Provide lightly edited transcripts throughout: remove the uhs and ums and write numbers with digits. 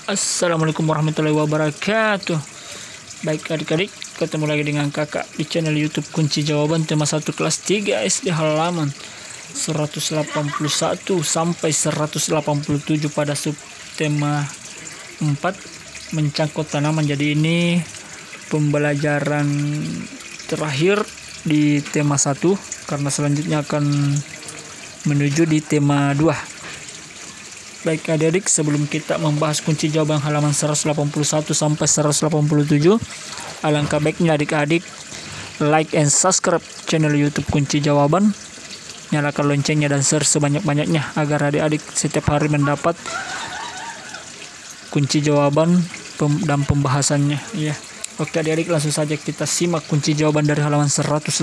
Assalamualaikum warahmatullahi wabarakatuh. Baik adik-adik, ketemu lagi dengan kakak di channel YouTube Kunci Jawaban tema 1 kelas 3 SD halaman 181 sampai 187 pada subtema 4 mencangkut tanaman. Jadi ini pembelajaran terakhir di tema 1 karena selanjutnya akan menuju di tema 2. Baik adik-adik, sebelum kita membahas kunci jawaban halaman 181 sampai 187, alangkah baiknya adik-adik like and subscribe channel YouTube Kunci Jawaban, nyalakan loncengnya dan share sebanyak-banyaknya agar adik-adik setiap hari mendapat kunci jawaban dan pembahasannya ya. Oke adik-adik, langsung saja kita simak kunci jawaban dari halaman 181.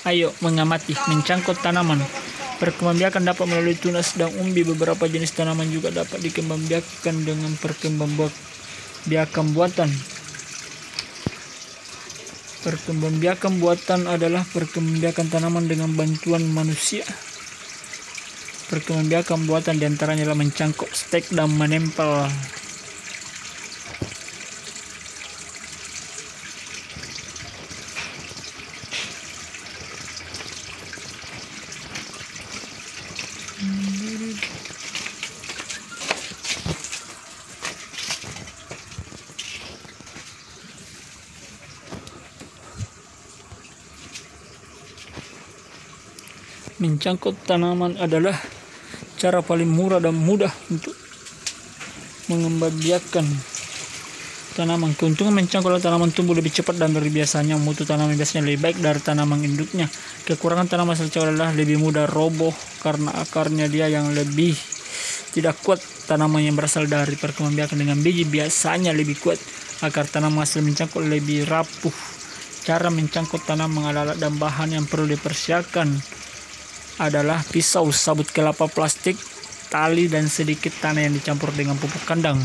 Ayo mengamati, mencangkut tanaman. Perkembangbiakan dapat melalui tunas dan umbi. Beberapa jenis tanaman juga dapat dikembangbiakan dengan perkembangbiakan buatan. Perkembangbiakan buatan adalah perkembangbiakan tanaman dengan bantuan manusia. Perkembangbiakan buatan diantaranya adalah mencangkok, stek, dan menempel. Mencangkut tanaman adalah cara paling murah dan mudah untuk mengembangbiakan tanaman. Keuntungan mencangkut tanaman tumbuh lebih cepat dan dari biasanya. Mutu tanaman biasanya lebih baik dari tanaman induknya. Kekurangan tanaman secangkut adalah lebih mudah roboh karena akarnya dia yang lebih tidak kuat. Tanaman yang berasal dari perkembangbiakan dengan biji biasanya lebih kuat. Akar tanaman hasil mencangkut lebih rapuh. Cara mencangkut tanaman, alat dan bahan yang perlu dipersiapkan adalah pisau, sabut kelapa plastik, tali, dan sedikit tanah yang dicampur dengan pupuk kandang.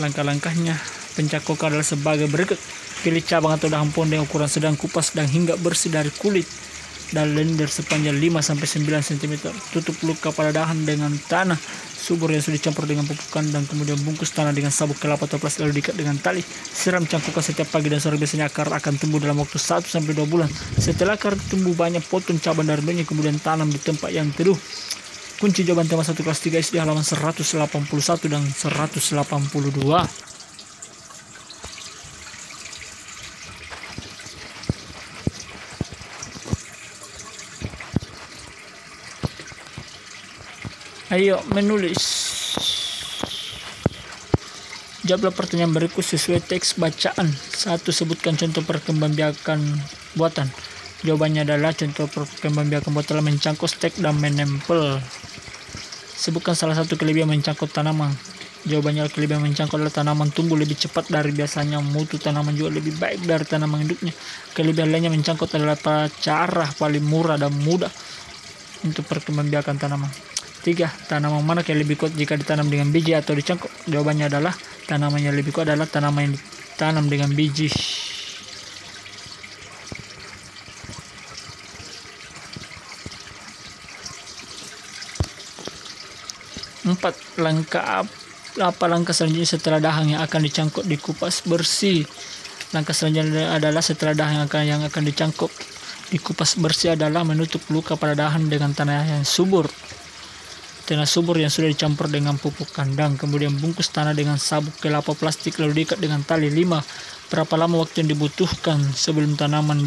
Langkah-langkahnya, pencangkokan adalah sebagai berikut. Pilih cabang atau dahan pohon dengan ukuran sedang, kupas dan hingga bersih dari kulit dan lendir sepanjang 5-9 cm. Tutup luka pada dahan dengan tanah subur yang sudah dicampur dengan pupuk kandang, kemudian bungkus tanah dengan sabuk kelapa atau plastik lalu diikat dengan tali. Siram cangkokan setiap pagi dan sore. Biasanya akar akan tumbuh dalam waktu 1-2 bulan. Setelah akar tumbuh banyak, potong cabang dari daunnya kemudian tanam di tempat yang teduh. Kunci jawaban tema 1 kelas 3 SD halaman 181 dan 182. Ayo menulis. Jawablah pertanyaan berikut sesuai teks bacaan. 1. Sebutkan contoh perkembangbiakan buatan. Jawabannya adalah contoh perkembangbiakan buatan adalah mencangkut, stek, dan menempel. Sebutkan salah satu kelebihan mencangkut tanaman. Jawabannya kelebihan mencangkut adalah tanaman tumbuh lebih cepat dari biasanya. Mutu tanaman juga lebih baik dari tanaman induknya. Kelebihan lainnya mencangkut adalah cara paling murah dan mudah untuk perkembangbiakan tanaman. 3. Tanaman mana yang lebih kuat jika ditanam dengan biji atau dicangkok? Jawabannya adalah tanaman yang lebih kuat adalah tanaman yang ditanam dengan biji. 4. Apa langkah selanjutnya setelah dahan yang akan dicangkok dikupas bersih? Langkah selanjutnya adalah setelah dahan yang akan dicangkok dikupas bersih adalah menutup luka pada dahan dengan tanah yang subur. Tanah subur yang sudah dicampur dengan pupuk kandang, kemudian bungkus tanah dengan sabuk kelapa plastik lalu diikat dengan tali. 5. Berapa lama waktu yang dibutuhkan sebelum tanaman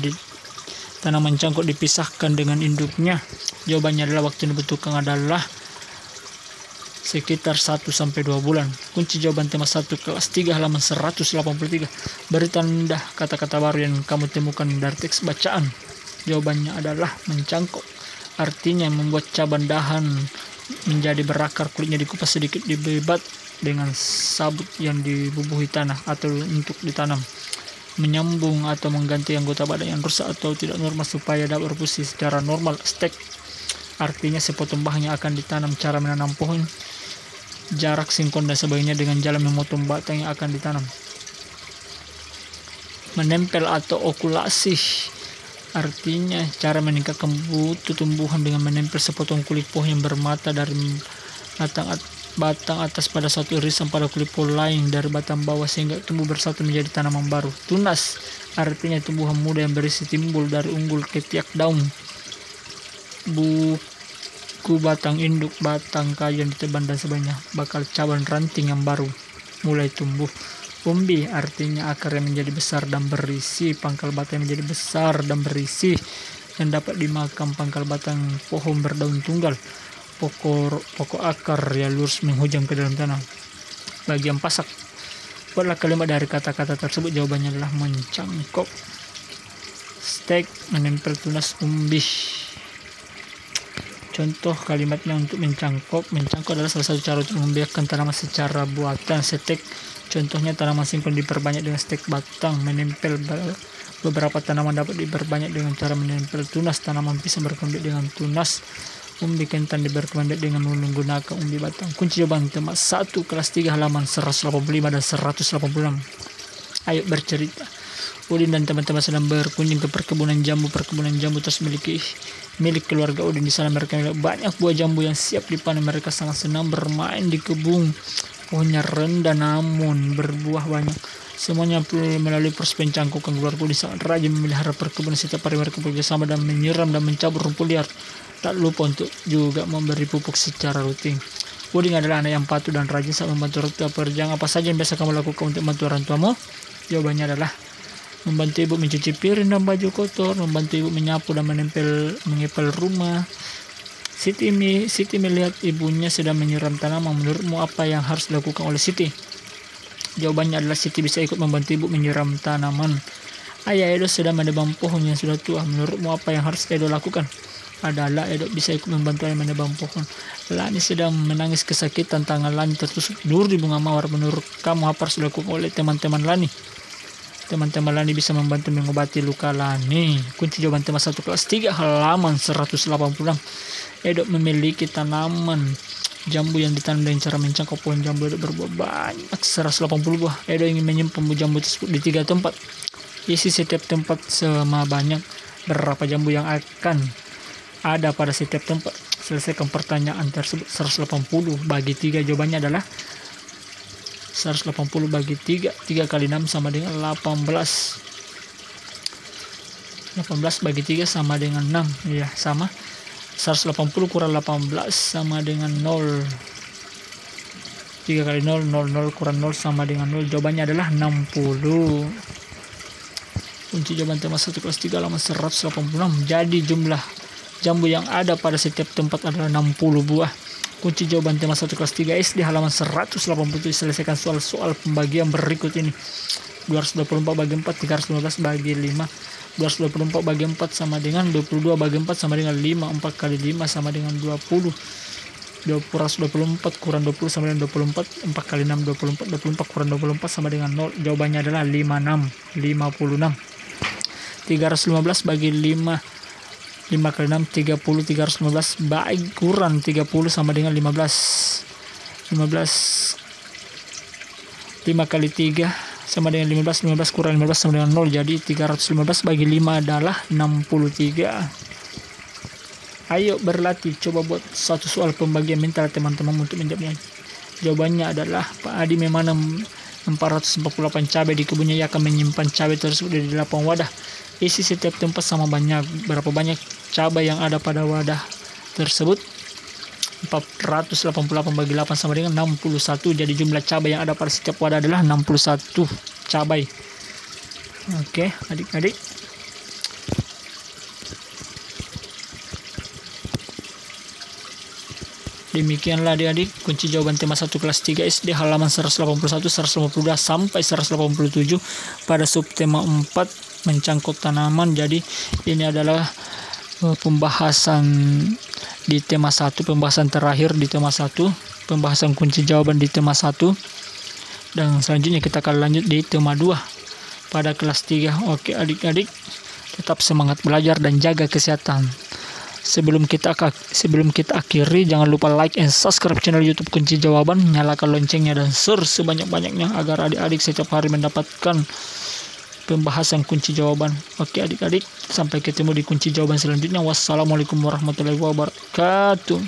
cangkok dipisahkan dengan induknya? Jawabannya adalah waktu yang dibutuhkan adalah sekitar 1-2 bulan. Kunci jawaban tema 1 kelas 3 halaman 183. Beri tanda kata-kata baru yang kamu temukan dari teks bacaan. Jawabannya adalah mencangkok. Artinya membuat cabang dahan menjadi berakar, kulitnya dikupas sedikit, dibebat dengan sabut yang dibubuhi tanah atau untuk ditanam. Menyambung atau mengganti anggota badan yang rusak atau tidak normal supaya dapat berfungsi secara normal. Stek artinya sepotong bahan yang akan ditanam. Cara menanam pohon, jarak, singkong dan sebagainya dengan jalan memotong batang yang akan ditanam. menempel atau okulasi. Artinya cara meningkatkan mutu tumbuhan dengan menempel sepotong kulit pohon yang bermata dari batang atas pada satu irisan pada kulit pohon lain dari batang bawah sehingga tumbuh bersatu menjadi tanaman baru. Tunas artinya tumbuhan muda yang berisi timbul dari unggul ketiak daun, buku batang induk, batang kayu yang ditebang dan sebagainya, bakal cabang ranting yang baru mulai tumbuh. Umbi artinya akar yang menjadi besar dan berisi, pangkal batang yang menjadi besar dan berisi yang dapat dimakan, pangkal batang pohon berdaun tunggal, pokok akar yang lurus menghujam ke dalam tanah. Bagian pasak, buatlah kalimat dari kata-kata tersebut. Jawabannya adalah mencangkok, stek, menempel, tunas, umbi. Contoh kalimatnya untuk mencangkok. Mencangkok adalah salah satu cara untuk membiarkan tanaman secara buatan. Stek, contohnya tanaman singkong diperbanyak dengan stek batang. Menempel, beberapa tanaman dapat diperbanyak dengan cara menempel. Tunas, tanaman pisang berkembang dengan tunas. Umbi kentang berkembang dengan menggunakan umbi batang. Kunci jawaban tema 1 kelas 3 halaman 185 dan 186. Ayo bercerita. Udin dan teman-teman sedang berkunjung ke perkebunan jambu. Perkebunan jambu terus milik keluarga Udin. Di sana mereka melihat banyak buah jambu yang siap dipanen. Mereka sangat senang bermain di kebun. Pohonnya rendah namun berbuah banyak. Semuanya melalui proses pencangkokan. Keluarga Udin sangat rajin memelihara perkebunan. Setiap hari mereka bekerjasama dan menyiram dan mencabut rumput liar. Tak lupa untuk juga memberi pupuk secara rutin. Udin adalah anak yang patuh dan rajin saat membantu orang tua pekerjaan. Apa saja yang biasa kamu lakukan untuk membantu orang tuamu? Jawabannya adalah membantu ibu mencuci piring dan baju kotor, membantu ibu menyapu dan mengepel rumah. Siti melihat ibunya sedang menyiram tanaman. Menurutmu apa yang harus dilakukan oleh Siti? Jawabannya adalah Siti bisa ikut membantu ibu menyiram tanaman. Ayah Edo sedang menebang pohon yang sudah tua. Menurutmu apa yang harus Edo lakukan? Adalah Edo bisa ikut membantu ayah menebang pohon. Lani sedang menangis kesakitan, tangan Lani tertusuk duri bunga mawar. Menurut kamu apa harus dilakukan oleh teman-teman Lani? Teman-teman Lani bisa membantu mengobati luka Lani. Kunci jawaban tema 1 kelas 3 halaman 186. Edo memiliki tanaman jambu yang ditanam dengan cara mencangkok. Pohon jambu Edo berbuah banyak 180 buah. Edo ingin menyimpan jambu tersebut di 3 tempat. Isi setiap tempat sama banyak berapa jambu yang akan ada pada setiap tempat. Selesaikan pertanyaan tersebut. 180 bagi 3. Jawabannya adalah 180 bagi 3. 3 kali 6 sama dengan 18. 18 bagi 3 sama dengan 6. Ya, sama. 180 kurang 18 sama dengan 0. 3 kali 0, 0, 0 kurang 0 sama dengan 0. Jawabannya adalah 60. Kunci jawaban tema 1 kelas 3 halaman 186. Jadi jumlah jambu yang ada pada setiap tempat adalah 60 buah. Kunci jawaban tema 1 kelas 3 SD halaman 187. Selesaikan soal-soal pembagian berikut ini. 224 bagi 4, 315 bagi 5. 224 bagi 4 sama dengan 22 bagi 4 sama dengan 5. 4 kali 5 sama dengan 20. 224 kurang 20 sama dengan 24. 4 kali 6 24. 24 kurang 24 sama dengan 0. Jawabannya adalah 56. 315 bagi 5. 5 kali 6 30. 315 bagi kurang 30 sama dengan 15. 5 kali 3 sama dengan 15. 15 kurang 15 sama dengan 0. Jadi 315 bagi 5 adalah 63. Ayo berlatih. Coba buat satu soal pembagian mental teman-teman untuk menjawabnya. Jawabannya adalah Pak Adi menanam 448 cabai di kebunnya. Ia akan menyimpan cabai tersebut di 8 wadah. Isi setiap tempat sama banyak. Berapa banyak cabai yang ada pada wadah tersebut? 488 bagi 8 sama dengan 61. Jadi jumlah cabai yang ada pada setiap wadah adalah 61 cabai. Oke, adik-adik. Demikianlah adik-adik kunci jawaban tema 1 kelas 3 SD halaman 181, 182 sampai 187 pada subtema 4 mencangkok tanaman. Jadi ini adalah pembahasan di tema 1, pembahasan terakhir di tema 1, pembahasan kunci jawaban di tema 1, dan selanjutnya kita akan lanjut di tema 2 pada kelas 3. Oke adik-adik, tetap semangat belajar dan jaga kesehatan. Sebelum kita akhiri, jangan lupa like and subscribe channel YouTube Kunci Jawaban, nyalakan loncengnya dan share sebanyak-banyaknya agar adik-adik setiap hari mendapatkan pembahasan kunci jawaban. Oke adik-adik, sampai ketemu di kunci jawaban selanjutnya. Wassalamualaikum warahmatullahi wabarakatuh.